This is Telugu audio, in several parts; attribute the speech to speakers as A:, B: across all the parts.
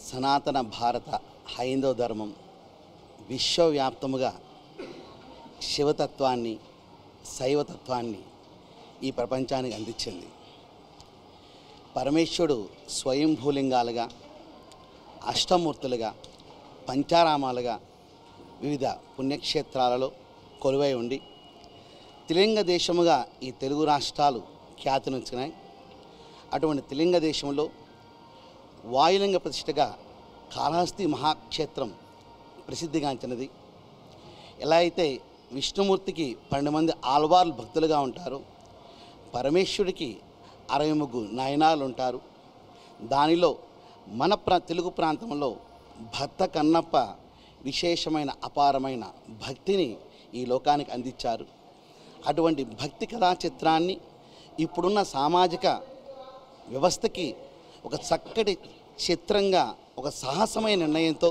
A: సనాతన భారత హైందవ ధర్మం విశ్వవ్యాప్తముగా శివతత్వాన్ని శైవతత్వాన్ని ఈ ప్రపంచానికి అందించింది. పరమేశ్వరుడు స్వయంభూలింగాలుగా అష్టమూర్తులుగా పంచారామాలుగా వివిధ పుణ్యక్షేత్రాలలో కొలువై ఉండి త్రిలింగ దేశముగా ఈ తెలుగు రాష్ట్రాలు ఖ్యాతినిచ్చినాయి. అటువంటి త్రిలింగ దేశంలో వాయులింగ ప్రతిష్టగా కాళహస్తి మహాక్షేత్రం ప్రసిద్ధిగాంచినది. ఎలా అయితే విష్ణుమూర్తికి 12 మంది ఆల్వార్లు భక్తులుగా ఉంటారు, పరమేశ్వరుడికి 63 నయనాలు ఉంటారు. దానిలో మన తెలుగు ప్రాంతంలో భక్త కన్నప్ప విశేషమైన అపారమైన భక్తిని ఈ లోకానికి అందించారు. అటువంటి భక్తి కథా చిత్రాన్ని ఇప్పుడున్న సామాజిక వ్యవస్థకి ఒక చక్కటి చిత్రంగా ఒక సాహసమైన నిర్ణయంతో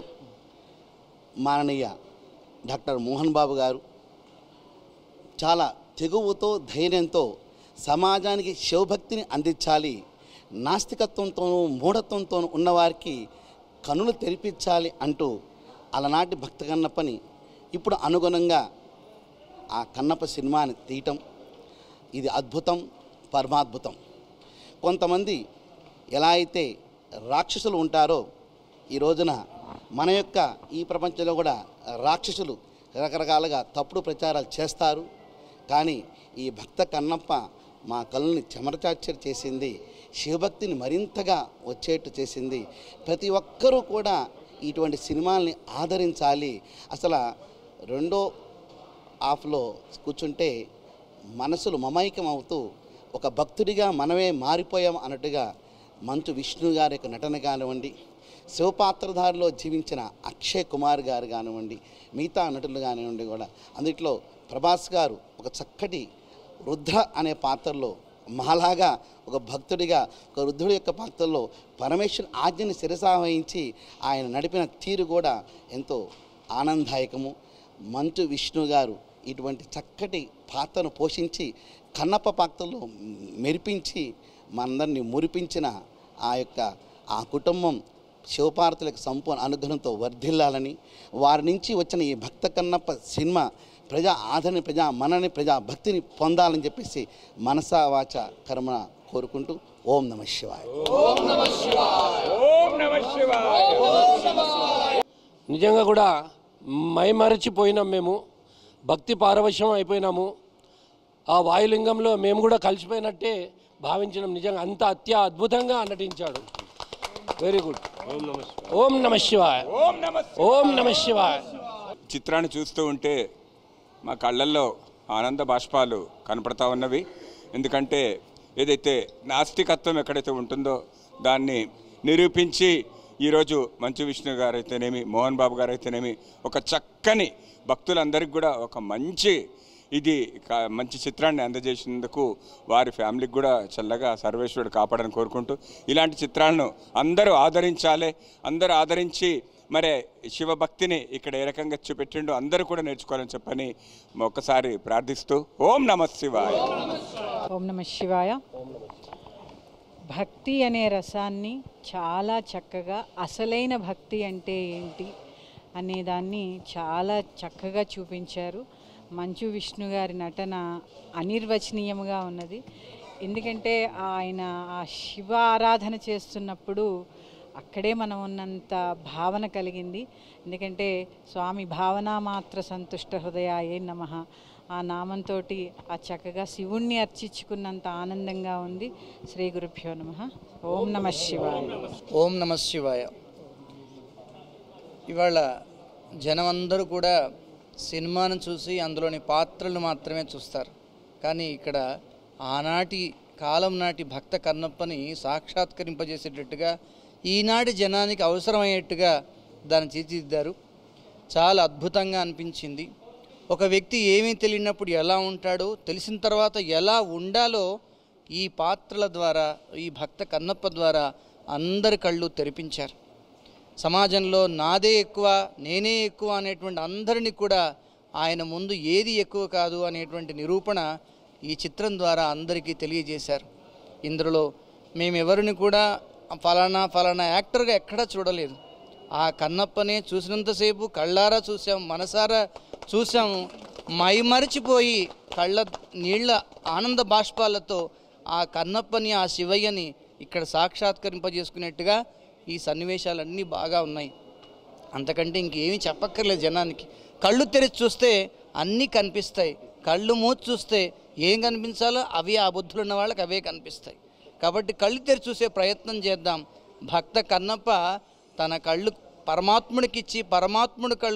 A: మాననీయ డాక్టర్ మోహన్ బాబు గారు చాలా తెగువతో ధైర్యంతో సమాజానికి శివభక్తిని అందించాలి, నాస్తికత్వంతోనూ మూఢత్వంతోనూ ఉన్నవారికి కనులు తెరిపించాలి అంటూ అలనాటి భక్త కన్నప్పని ఇప్పుడు అనుగుణంగా ఆ కన్నప్ప సినిమాని తీయటం ఇది అద్భుతం, పరమాద్భుతం. కొంతమంది ఎలా అయితే రాక్షసులు ఉంటారో ఈ రోజున మన యొక్క ఈ ప్రపంచంలో కూడా రాక్షసులు రకరకాలుగా తప్పుడు ప్రచారాలు చేస్తారు. కానీ ఈ భక్త కన్నప్ప మా కళ్ళని చెమరచార్చర్ చేసింది, శివభక్తిని మరింతగా వచ్చేట్టు చేసింది. ప్రతి ఒక్కరూ కూడా ఇటువంటి సినిమాల్ని ఆదరించాలి. అసలు రెండో హాఫ్లో కూర్చుంటే మనసులు మమైకం అవుతూ ఒక భక్తుడిగా మనమే మారిపోయాం అన్నట్టుగా మంచు విష్ణు గారి యొక్క నటన కానివ్వండి, శివపాత్రధారిలో జీవించిన అక్షయ్ కుమార్ గారు కానివ్వండి, మిగతా నటులు కానివ్వండి కూడా అందులో ప్రభాస్ గారు ఒక చక్కటి రుద్ర అనే పాత్రలో మహాలాగా ఒక భక్తుడిగా ఒక రుద్రుడి యొక్క పాత్రలో పరమేశ్వరు ఆజ్ఞని శిరసావహించి ఆయన నడిపిన తీరు కూడా ఎంతో ఆనందదాయకము. మంచు విష్ణు గారు ఇటువంటి చక్కటి పాత్రను పోషించి కన్నప్ప పాత్రలో మెరిపించి మనందరినీ మురిపించిన ఆ కుటుంబం శివపార్వతులకు సంపూర్ణ అనుగ్రహంతో వర్ధిల్లాలని, వారి నుంచి వచ్చిన ఈ భక్త కన్నప్ప సినిమా ప్రజా ఆదరణ, ప్రజా మనని, ప్రజా భక్తిని పొందాలని చెప్పేసి మనసా వాచ కర్మ కోరుకుంటూ ఓం నమః శివాయ.
B: ఓం నమః శివాయ. ఓం నమః శివాయ.
C: నిజంగా కూడా మైమరచిపోయినాం, మేము భక్తి పారవశ్యం అయిపోయినాము. ఆ వాయులింగంలో మేము కూడా కలిసిపోయినట్టే భావించినాం. నిజంగా అంత అద్భుతంగా నటించాడు. Very good. ఓం నమః శివాయ. ఓం నమః శివాయ.
B: చిత్రాన్ని చూస్తూ ఉంటే మా కళ్ళల్లో ఆనంద బాష్పాలు కనపడతా ఉన్నవి. ఎందుకంటే ఏదైతే నాస్తికత్వం ఎక్కడైతే ఉంటుందో దాన్ని నిరూపించి ఈరోజు మంచు విష్ణు గారు అయితేనేమి, మోహన్ బాబు గారు అయితేనేమి ఒక చక్కని భక్తులందరికీ కూడా ఒక మంచి చిత్రాన్ని అందజేసినందుకు వారి ఫ్యామిలీకి కూడా చల్లగా సర్వేశ్వరుడు కాపాడని కోరుకుంటూ ఇలాంటి చిత్రాలను అందరూ ఆదరించాలి. అందరూ ఆదరించి మరి శివభక్తిని ఇక్కడ ఏ రకంగా చూపెట్టిండో అందరూ కూడా నేర్చుకోవాలని చెప్పని ఒక్కసారి ప్రార్థిస్తూ ఓం నమః శివాయ.
D: ఓం నమః శివాయ. భక్తి అనే రసాన్ని చాలా చక్కగా అసలైన భక్తి అంటే ఏంటి అనేదాన్ని చాలా చక్కగా చూపించారు. మంచు విష్ణు గారి నటన అనిర్వచనీయంగా ఉన్నది. ఎందుకంటే ఆయన ఆ శివ ఆరాధన చేస్తున్నప్పుడు అక్కడే మనం ఉన్నంత భావన కలిగింది. ఎందుకంటే స్వామి భావనా మాత్ర సంతుష్ట హృదయాయే నమః ఆ నామంతో ఆ చక్కగా శివుణ్ణి అర్చించుకున్నంత ఆనందంగా ఉంది. శ్రీ గురుభ్యో నమః. ఓం నమః శివాయ.
E: ఓం నమః శివాయ. ఇవాళ జనమందరూ కూడా సినిమాను చూసి అందులోని పాత్రలు మాత్రమే చూస్తారు. కానీ ఇక్కడ ఆనాటి కాలం నాటి భక్త కన్నప్పని సాక్షాత్కరింపజేసేటట్టుగా ఈనాటి జనానికి అవసరమయ్యేట్టుగా దాన్ని తీర్చిదిద్దారు. చాలా అద్భుతంగా అనిపించింది. ఒక వ్యక్తి ఏమీ తెలియనప్పుడు ఎలా ఉంటాడో, తెలిసిన తర్వాత ఎలా ఉండాలో ఈ పాత్రల ద్వారా, ఈ భక్త కన్నప్ప ద్వారా అందరి కళ్ళు తెరిపించారు. సమాజంలో నాదే ఎక్కువ, నేనే ఎక్కువ అనేటువంటి అందరినీ కూడా ఆయన ముందు ఏది ఎక్కువ కాదు అనేటువంటి నిరూపణ ఈ చిత్రం ద్వారా అందరికీ తెలియజేశారు. ఇందులో మేమెవరిని కూడా ఫలానా యాక్టర్గా ఎక్కడా చూడలేదు. ఆ కన్నప్పనే చూసినంతసేపు కళ్ళారా చూసాం, మనసారా చూసాము, మైమరిచిపోయి కళ్ళ నీళ్ళ ఆనంద బాష్పాలతో ఆ కన్నప్పని ఆ శివయ్యని ఇక్కడ సాక్షాత్కరింపజేసుకునేట్టుగా ఈ సన్నివేశాలన్నీ బాగా ఉన్నాయి. అంతకంటే ఇంకేమీ చెప్పక్కర్లేదు జనానికి. కళ్ళు తెరిచి చూస్తే అన్నీ కనిపిస్తాయి, కళ్ళు మూసి చూస్తే ఏం కనిపించాలో అవి ఆ బుద్ధులు ఉన్న వాళ్ళకి అవే కనిపిస్తాయి. కాబట్టి కళ్ళు తెరిచి చూసే ప్రయత్నం చేద్దాం. భక్త కన్నప్ప తన కళ్ళు పరమాత్ముడికి ఇచ్చి పరమాత్ముడి కళ్ళు